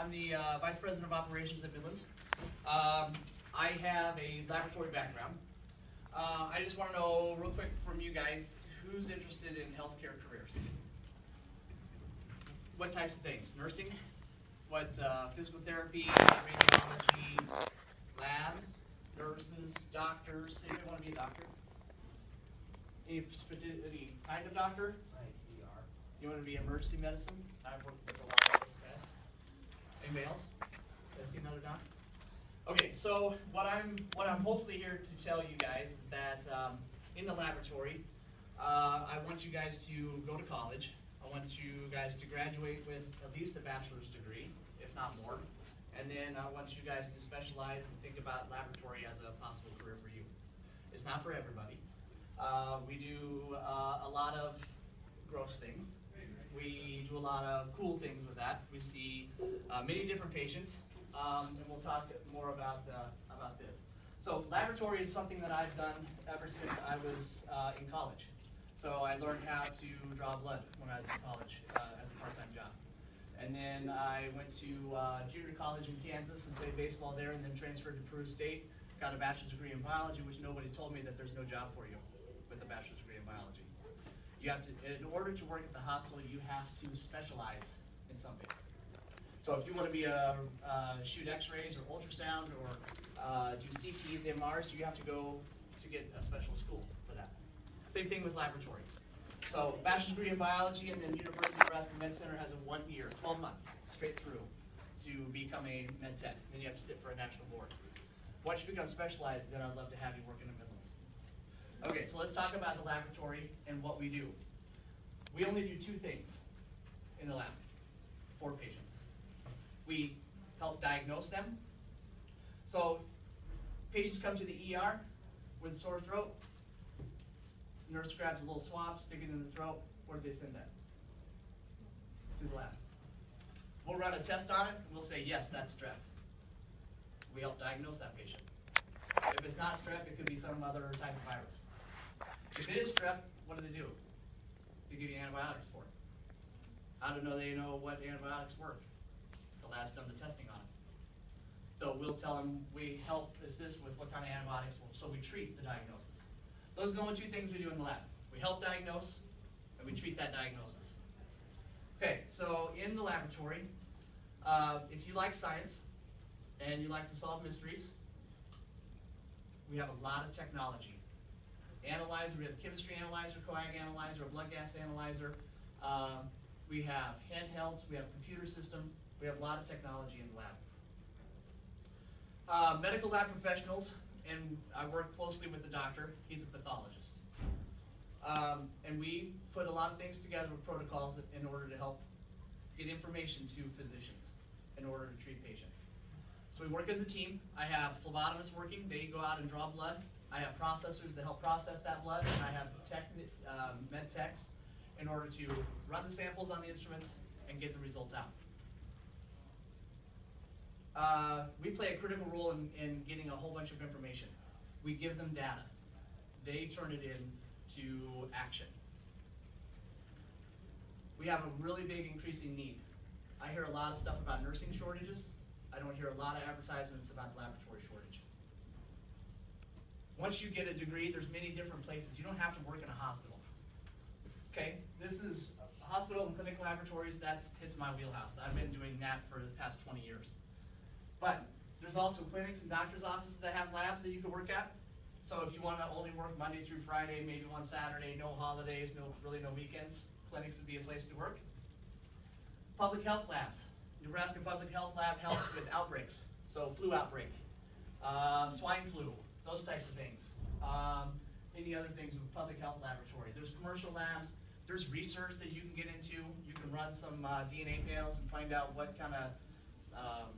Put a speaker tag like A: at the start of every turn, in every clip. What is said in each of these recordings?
A: I'm the Vice President of Operations at Midlands. I have a laboratory background. I just want to know real quick from you guys, who's interested in healthcare careers? What types of things? Nursing? What physical therapy, radiology, lab, nurses, doctors? Anybody want to be a doctor? Any kind of doctor?
B: ER.
A: You want to be emergency medicine? I've worked with a lot of those guys. Anybody else? Did I see another doc? Okay, so what I'm hopefully here to tell you guys is that in the laboratory, I want you guys to go to college. I want you guys to graduate with at least a bachelor's degree, if not more. And then I want you guys to specialize and think about laboratory as a possible career for you. It's not for everybody. We do a lot of gross things. We do a lot of cool things with that. We see many different patients, and we'll talk more about this. So laboratory is something that I've done ever since I was in college. So I learned how to draw blood when I was in college as a part-time job. And then I went to junior college in Kansas and played baseball there, and then transferred to Peru State, got a bachelor's degree in biology, which nobody told me that there's no job for you with a bachelor's degree in biology. You have to, in order to work at the hospital, you have to specialize in something. So if you want to be shoot x-rays or ultrasound or do CTs, MRs, you have to go to get a special school for that. Same thing with laboratory. So bachelor's degree in biology, and then University of Nebraska Med Center has a 1 year, 12 months, straight through to become a med tech. Then you have to sit for a national board. Once you become specialized, then I'd love to have you work in the Midlands. Okay, so let's talk about the laboratory and what we do. We only do two things in the lab for patients. We help diagnose them. So patients come to the ER with a sore throat. Nurse grabs a little swab, stick it in the throat. Where do they send that? To the lab. We'll run a test on it, and we'll say, yes, that's strep. We help diagnose that patient. If it's not strep, it could be some other type of virus. If it is strep, what do? They give you antibiotics for it. How do they know what antibiotics work? The lab's done the testing on it. So we'll tell them, we help assist with what kind of antibiotics work. So we treat the diagnosis. Those are the only two things we do in the lab. We help diagnose, and we treat that diagnosis. Okay, so in the laboratory, if you like science and you like to solve mysteries, we have a lot of technology. Analyzer, we have a chemistry analyzer, coag analyzer, a blood gas analyzer. We have handhelds, we have a computer system. We have a lot of technology in the lab. Medical lab professionals, and I work closely with the doctor. He's a pathologist. And we put a lot of things together with protocols in order to help get information to physicians in order to treat patients. So we work as a team. I have phlebotomists working. They go out and draw blood. I have processors that help process that blood. And I have med techs in order to run the samples on the instruments and get the results out. We play a critical role in getting a whole bunch of information. We give them data. They turn it into action. We have a really big increasing need. I hear a lot of stuff about nursing shortages. I don't hear a lot of advertisements about laboratory shortage. Once you get a degree, there's many different places. You don't have to work in a hospital. Okay, this is hospital and clinic laboratories. Hits my wheelhouse. I've been doing that for the past 20 years. But there's also clinics and doctor's offices that have labs that you can work at. So if you want to only work Monday through Friday, maybe one Saturday, no holidays, really no weekends, clinics would be a place to work. Public health labs. Nebraska Public Health Lab helps with outbreaks. So flu outbreak, swine flu, those types of things. Any other things with public health laboratory. There's commercial labs. There's research that you can get into. You can run some DNA panels and find out what kind of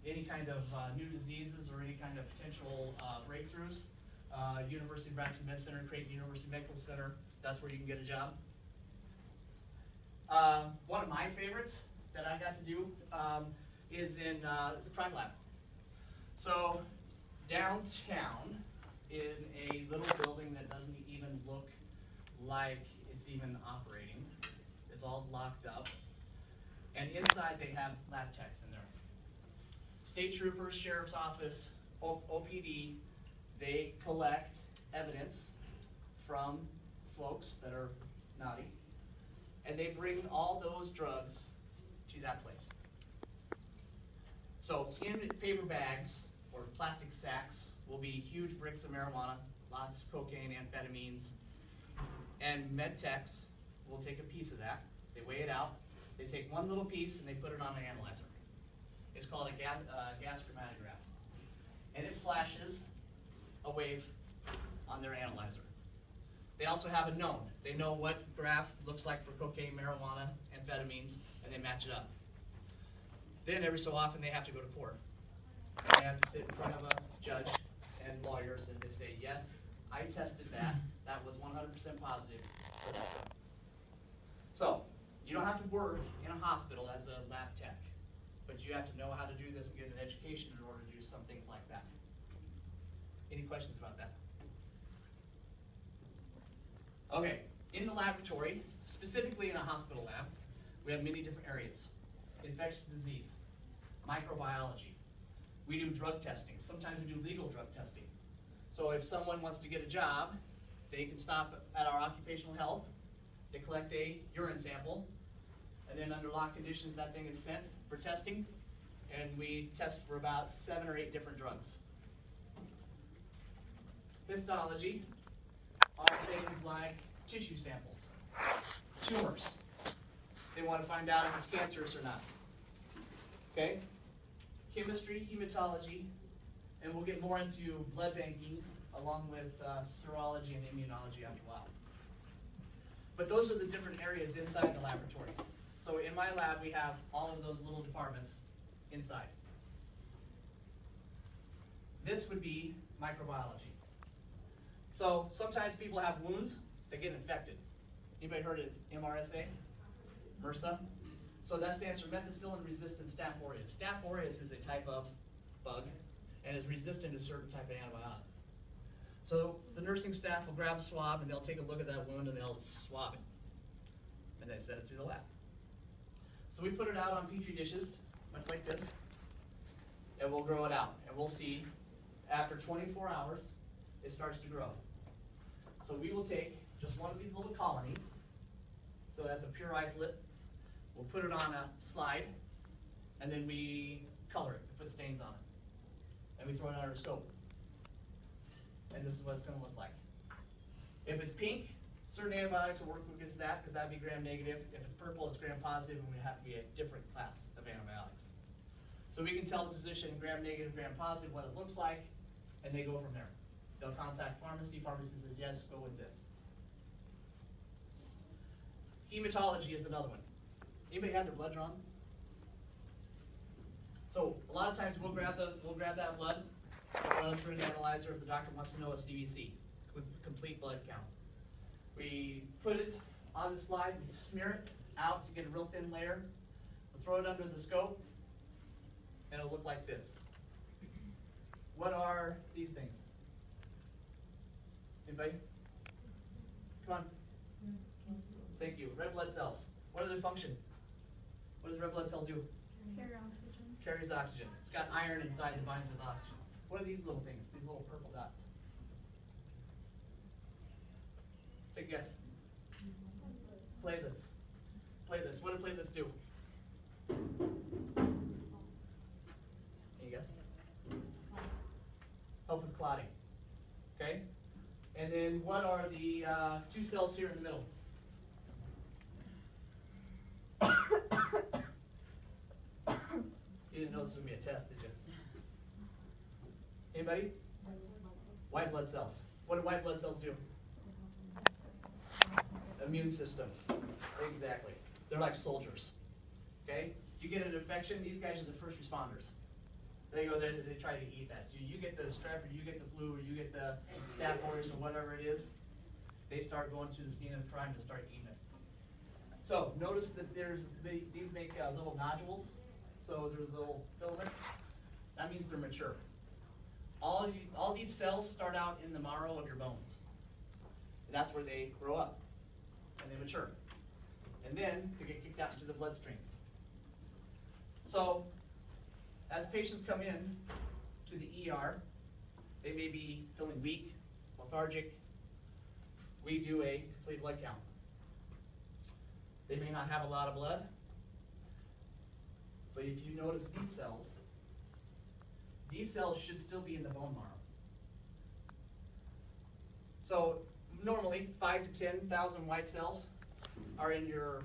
A: any kind of new diseases or any kind of potential breakthroughs. University of Nebraska Med Center, Creighton University Medical Center, that's where you can get a job. One of my favorites that I got to do is in the crime lab. So downtown, in a little building that doesn't even look like it's even operating, it's all locked up, and inside they have lab techs in there. State troopers, sheriff's office, OPD, they collect evidence from folks that are naughty, and they bring all those drugs to that place. So in paper bags or plastic sacks will be huge bricks of marijuana, lots of cocaine, amphetamines, and med techs will take a piece of that. They weigh it out. They take one little piece and they put it on an analyzer. It's called a gas chromatograph. And it flashes a wave on their analyzer. They also have a known. They know what graph looks like for cocaine, marijuana, amphetamines, and they match it up. Then every so often they have to go to court. And they have to sit in front of a judge and lawyers and they say, yes, I tested that. That was 100% positive for that drug. So, you don't have to work in a hospital as a lab tech, but you have to know how to do this and get an education in order to do some things like that. Any questions about that? Okay, in the laboratory, specifically in a hospital lab, we have many different areas. Infectious disease, microbiology. We do drug testing. Sometimes we do legal drug testing. So if someone wants to get a job, they can stop at our occupational health. They collect a urine sample, and then under lock conditions, that thing is sent for testing, and we test for about 7 or 8 different drugs. Histology are things like tissue samples, tumors. They want to find out if it's cancerous or not. Okay? Chemistry, hematology, and we'll get more into blood banking along with serology and immunology after a while. But those are the different areas inside the laboratory. So in my lab, we have all of those little departments inside. This would be microbiology. So sometimes people have wounds that get infected. Anybody heard of MRSA? MRSA? So that stands for methicillin-resistant Staph aureus. Staph aureus is a type of bug and is resistant to certain type of antibiotics. So the nursing staff will grab a swab and they'll take a look at that wound and they'll swab it. And then send it to the lab. So we put it out on Petri dishes, much like this, and we'll grow it out. And we'll see, after 24 hours, it starts to grow. So we will take just one of these little colonies, so that's a pure isolate. We'll put it on a slide, and then we color it, put stains on it. And we throw it under a scope. And this is what it's going to look like. If it's pink, certain antibiotics will work against that because that would be gram-negative. If it's purple, it's gram-positive, and we have to be a different class of antibiotics. So we can tell the physician gram-negative, gram-positive, what it looks like, and they go from there. They'll contact pharmacy. Pharmacy says, yes, go with this. Hematology is another one. Anybody have their blood drawn? So a lot of times we'll grab that blood, run it through an analyzer if the doctor wants to know a CBC, complete blood count. We put it on the slide, we smear it out to get a real thin layer. We'll throw it under the scope, and it'll look like this. What are these things? Anybody? Come on. Thank you. Red blood cells. What is their function? What does a red blood cell do?
B: Carry oxygen.
A: Carries oxygen. It's got iron inside that binds with oxygen. What are these little things? These little purple dots. Take a guess. Platelets. Platelets. What do platelets do? Any guess? Help with clotting. Okay? And then what are the 2 cells here in the middle? You didn't know this was going to be a test, did you? Anybody? White blood cells. What do white blood cells do? Immune system. Exactly. They're like soldiers. Okay? You get an infection, these guys are the first responders. They go there, they try to eat that. So you get the strep, or you get the flu, or you get the staph aureus, or whatever it is, they start going to the scene of crime to start eating it. So notice that these make little nodules. So there's little filaments. That means they're mature. All these cells start out in the marrow of your bones. And that's where they grow up. And they mature. And then they get kicked out into the bloodstream. So as patients come in to the ER, they may be feeling weak, lethargic. We do a complete blood count. They may not have a lot of blood, but if you notice these cells should still be in the bone marrow. So normally 5 to 10,000 white cells are in your